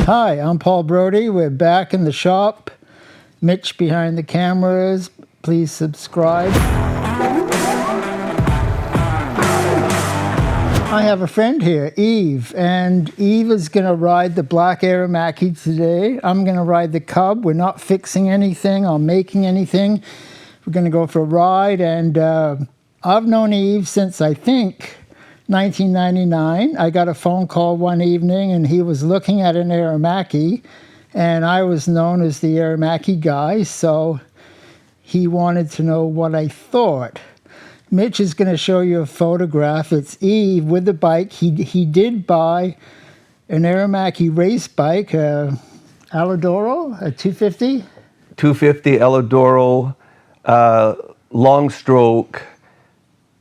Hi, I'm Paul Brodie. We're back in the shop. Mitch behind the cameras. Please subscribe. I have a friend here, Eve, and Eve is going to ride the black AERMACCHI today. I'm going to ride the CUB. We're not fixing anything or making anything. We're going to go for a ride, and I've known Eve since, I think, 1999. I got a phone call one evening, and he was looking at an AERMACCHI, and I was known as the AERMACCHI guy, so he wanted to know what I thought. Mitch is going to show you a photograph. It's Eve with the bike. He did buy an AERMACCHI race bike, Alidoro, a 250? 250 Alidoro, long stroke,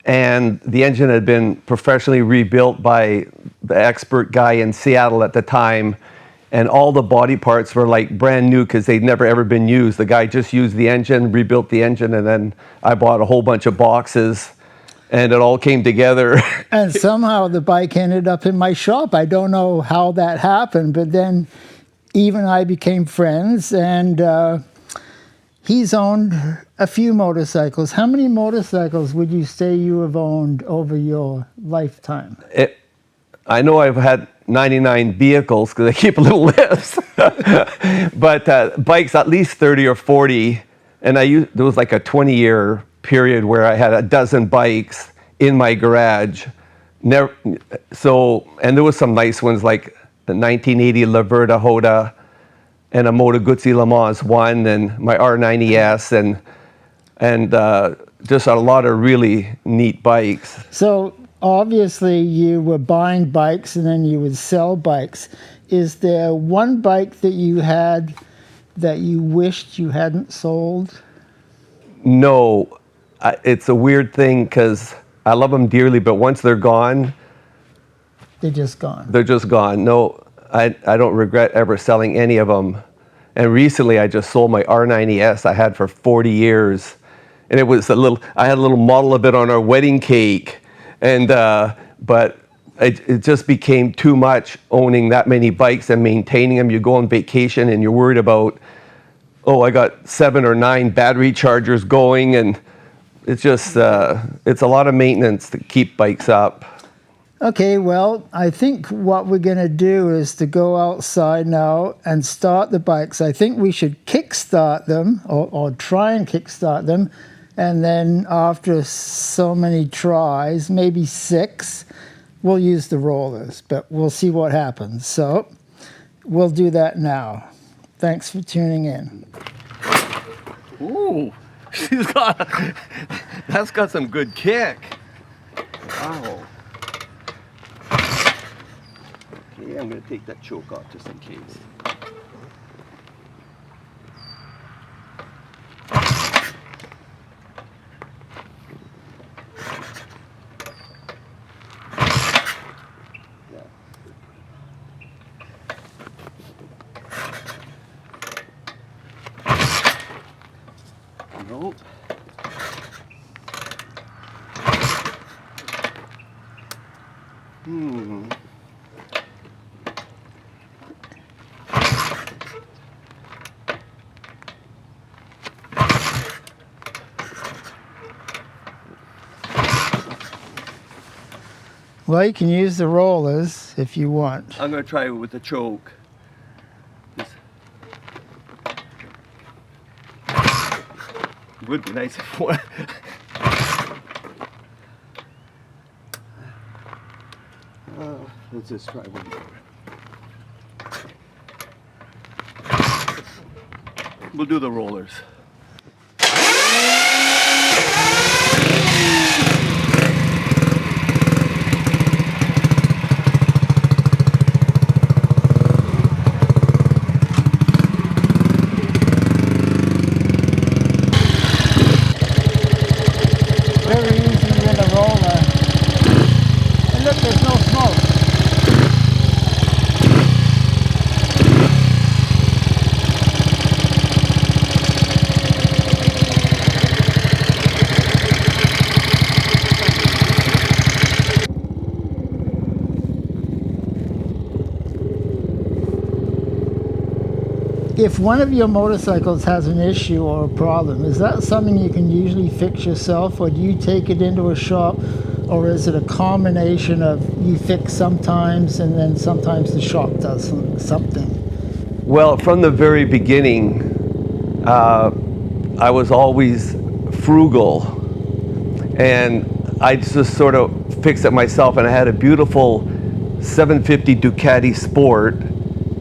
and the engine had been professionally rebuilt by the expert guy in Seattle at the time, and all the body parts were like brand new because they'd never ever been used. The guy just used the engine, rebuilt the engine, and then I bought a whole bunch of boxes, and it all came together. And somehow the bike ended up in my shop. I don't know how that happened, but then Eve and I became friends, and he's owned a few motorcycles. How many motorcycles would you say you have owned over your lifetime? I know I've had 99 vehicles because I keep a little list, but bikes at least 30 or 40. And there was like a 20-year period where I had a dozen bikes in my garage. And there was some nice ones like the 1980 Laverda Hoda, and a Moto Guzzi Le Mans 1, and my R90S, and just a lot of really neat bikes. So obviously you were buying bikes and then you would sell bikes. Is there one bike that you had that you wished you hadn't sold? No, it's a weird thing because I love them dearly, but once they're gone, they're just gone. They're just gone. No, I don't regret ever selling any of them. And recently I just sold my R90S I had for 40 years. And it was I had a little model of it on our wedding cake. And, but it just became too much owning that many bikes and maintaining them. You go on vacation and you're worried about, oh, I got 7 or 9 battery chargers going. And it's just, it's a lot of maintenance to keep bikes up. Okay, well, I think what we're going to do is to go outside now and start the bikes. I think we should kickstart them or try and kickstart them. And then after so many tries, maybe 6, we'll use the rollers, but we'll see what happens. So we'll do that now. Thanks for tuning in. Ooh, that's got some good kick. Wow. Okay, I'm going to take that choke off just in case. Nope. Well, you can use the rollers if you want. I'm going to try it with the choke. It would be nice if one. Let's just try one more. We'll do the rollers. Very easy with a roller. And look, there's no smoke. if one of your motorcycles has an issue or a problem, is that something you can usually fix yourself, or do you take it into a shop, or is it a combination of you fix sometimes and then sometimes the shop does something? Well, from the very beginning, I was always frugal, and I just sort of fixed it myself, and I had a beautiful 750 Ducati Sport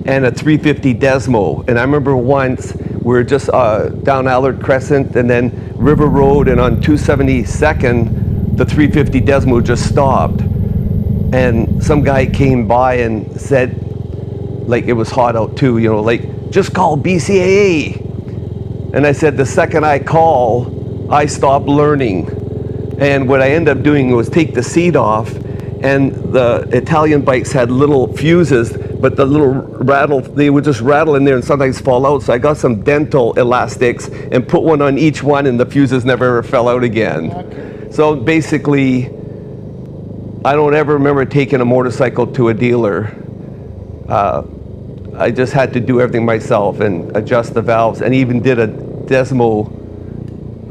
and a 350 Desmo. And I remember once we were just down Allard Crescent and then River Road, and on 272nd, the 350 Desmo just stopped. And some guy came by and said, like, it was hot out too, you know, like, just call BCAA. And I said, the second I call, I stop learning. And what I ended up doing was take the seat off, and the Italian bikes had little fuses, but the little rattle, they would just rattle in there and sometimes fall out. So I got some dental elastics and put one on each one, and the fuses never ever fell out again. Okay. So basically, I don't ever remember taking a motorcycle to a dealer. I just had to do everything myself and adjust the valves, and even did a Desmo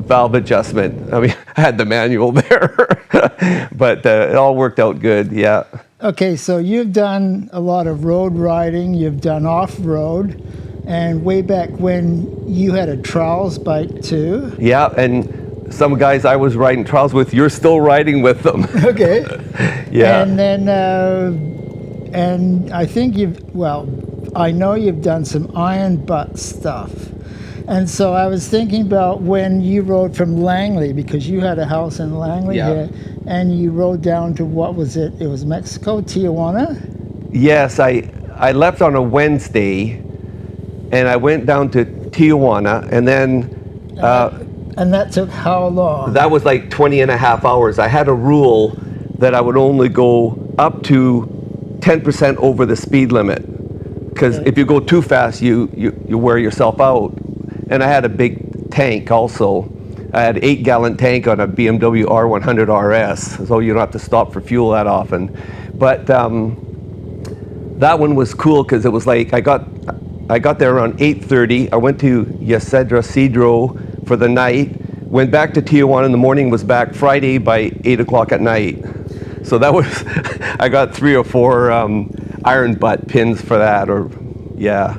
valve adjustment. I mean, I had the manual there, but it all worked out good, yeah. Okay, so you've done a lot of road riding, you've done off-road, and way back when you had a trials bike too. Yeah, and some guys I was riding trials with, you're still riding with them. Okay. Yeah. And then, and I think I know you've done some iron butt stuff. And so I was thinking about when you rode from Langley, because you had a house in Langley here, and you rode down to, what was it? It was Mexico, Tijuana? Yes, I left on a Wednesday, and I went down to Tijuana, and then... and that took how long? That was like 20 and a half hours. I had a rule that I would only go up to 10% over the speed limit, because if you go too fast, you wear yourself out. And I had a big tank also. I had an 8-gallon tank on a BMW R100 RS, so you don't have to stop for fuel that often. But that one was cool because it was like I got there around 8:30. I went to Cedro for the night. Went back to Tijuana in the morning. Was back Friday by 8 o'clock at night. So that was I got 3 or 4 iron butt pins for that. Or yeah.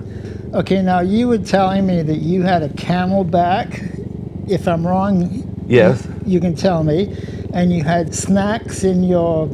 Okay, now you were telling me that you had a Camelback. If I'm wrong, yes, you can tell me. And you had snacks in your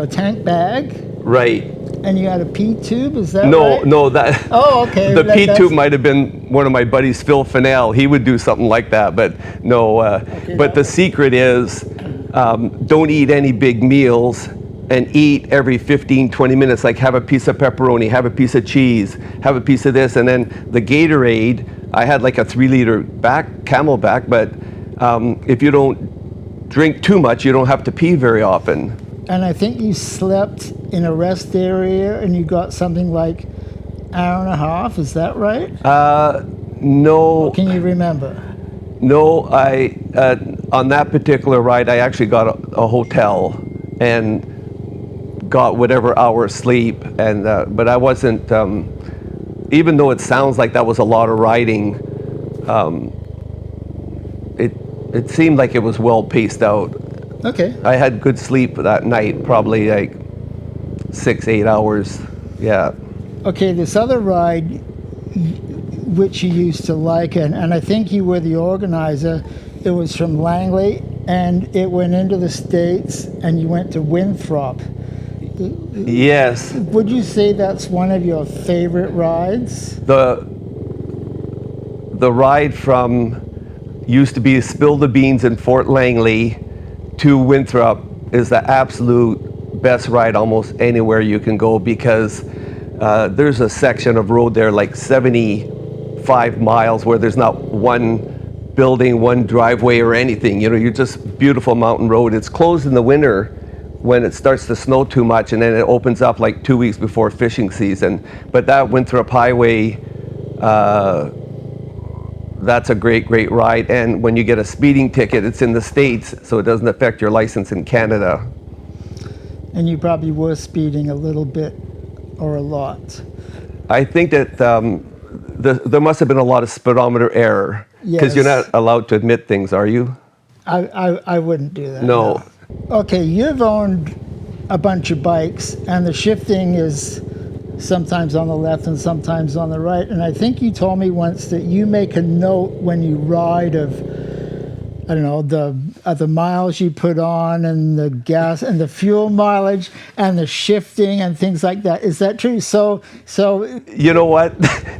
tank bag. Right. And you had a pea tube. Is that no, right? No, that. Oh, okay. The pea tube might have been one of my buddies, Phil Fennell. He would do something like that, but no. Okay, but the secret is, don't eat any big meals. And eat every 15, 20 minutes, like have a piece of pepperoni, have a piece of cheese, have a piece of this. And then the Gatorade, I had like a 3-liter Camelback, but if you don't drink too much, you don't have to pee very often. And I think you slept in a rest area and you got something like hour and a half, is that right? No. Or can you remember? No, on that particular ride, I actually got a hotel and got whatever hour sleep, and but I wasn't, even though it sounds like that was a lot of riding, it seemed like it was well paced out. Okay. I had good sleep that night, probably like 6-8 hours, yeah. Okay, this other ride, which you used to like, and I think you were the organizer, it was from Langley, and it went into the States, and you went to Winthrop. Yes. Would you say that's one of your favorite rides? The ride from used to be Spill the Beans in Fort Langley to Winthrop is the absolute best ride almost anywhere you can go, because there's a section of road there like 75 miles where there's not one building, one driveway or anything. You know, you're just beautiful mountain road. It's closed in the winter when it starts to snow too much, and then it opens up like 2 weeks before fishing season. But that Winthrop Highway, that's a great ride. And when you get a speeding ticket, it's in the States, so it doesn't affect your license in Canada. And you probably were speeding a little bit or a lot. I think that there must have been a lot of speedometer error because you're Yes. not allowed to admit things, are you? I wouldn't do that. No. Okay, you've owned a bunch of bikes, and the shifting is sometimes on the left and sometimes on the right. And I think you told me once that you make a note when you ride of, I don't know, the miles you put on and the gas and the fuel mileage and the shifting and things like that. Is that true? So You know what?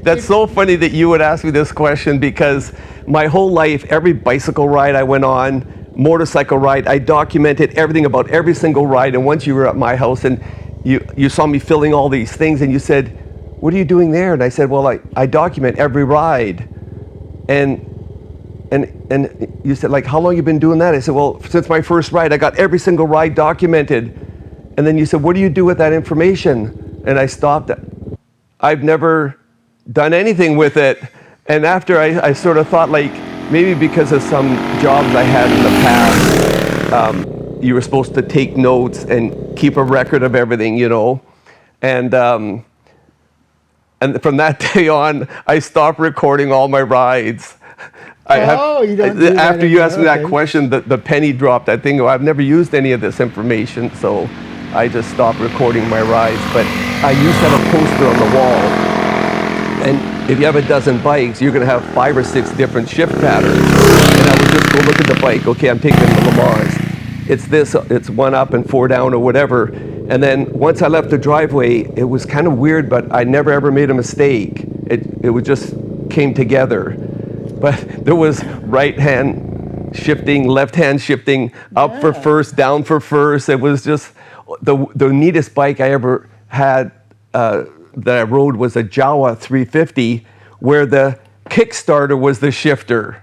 That's so funny that you would ask me this question, because my whole life, every bicycle ride I went on, motorcycle ride, I documented everything about every single ride. And once you were at my house and you saw me filling all these things and you said, "What are you doing there?" And I said, "Well, I document every ride." And you said, like, "How long you been doing that?" I said, "Well, since my first ride, I got every single ride documented." And then you said, "What do you do with that information?" And I stopped. I've never done anything with it. And after I sort of thought, like, maybe because of some jobs I had in the past, you were supposed to take notes and keep a record of everything, you know. And from that day on, I stopped recording all my rides. you don't do that After you asked me anymore. that Okay. question, the penny dropped. I think, I've never used any of this information, so I just stopped recording my rides. But I used to have a poster on the wall, and if you have a dozen bikes, you're going to have 5 or 6 different shift patterns. And I would just go look at the bike. Okay, I'm taking it to Le Mans. It's this, it's 1 up and 4 down or whatever. And then once I left the driveway, it was kind of weird, but I never ever made a mistake. It would just came together. But there was right hand shifting, left hand shifting, up for first, down for first. It was just the neatest bike I ever had that I rode was a Jawa 350, where the Kickstarter was the shifter.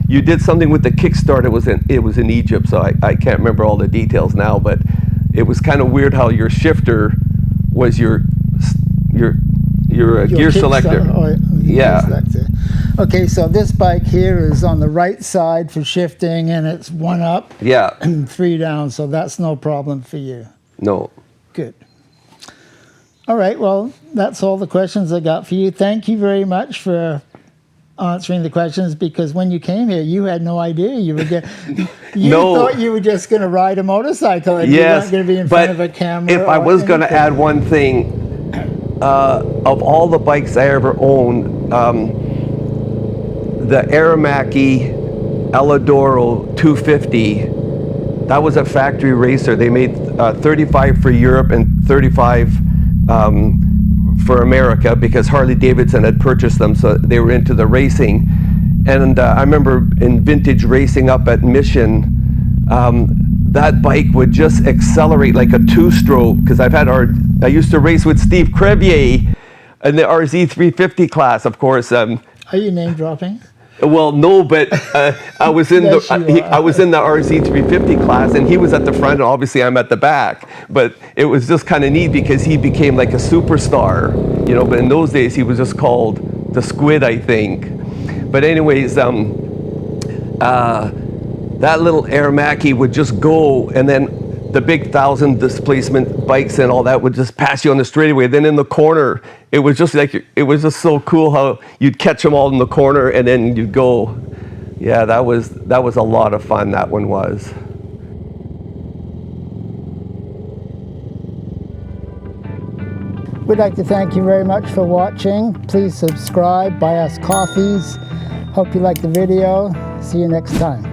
You did something with the Kickstarter. It was in Egypt, so I can't remember all the details now, but it was kind of weird how your shifter was your gear selector. Gear selector. Okay, so this bike here is on the right side for shifting, and it's 1 up Yeah. and 3 down, so that's no problem for you. No. Good. All right, well, that's all the questions I got for you. Thank you very much for answering the questions, because when you came here, you had no idea you were going you No. thought you were just going to ride a motorcycle and you Yes, weren't going to be in but front of a camera. if I or was going to anything. add one thing, of all the bikes I ever owned, the AERMACCHI Eladoro 250, that was a factory racer. They made 35 for Europe and 35 for America, because Harley Davidson had purchased them, so they were into the racing. And I remember in vintage racing up at Mission, that bike would just accelerate like a 2-stroke, because I used to race with Steve Crevier in the RZ 350 class, of course. Are you name dropping? Well, no, but I was in Yes, you are. I was in the RZ 350 class, and he was at the front, and obviously I'm at the back. But it was just kind of neat because he became like a superstar, you know. But in those days, he was just called the Squid, I think. But anyways, that little AERMACCHI would just go, and then the big 1,000 displacement bikes and all that would just pass you on the straightaway. Then in the corner, it was just so cool how you'd catch them all in the corner and then you'd go. Yeah, that was a lot of fun, that one was. We'd like to thank you very much for watching. Please subscribe, buy us coffees. Hope you like the video. See you next time.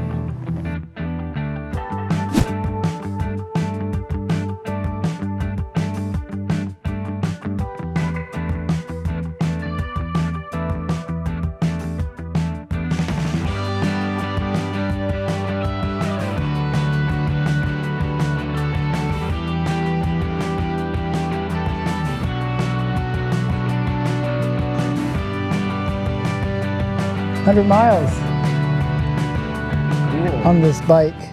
$100 miles on this bike.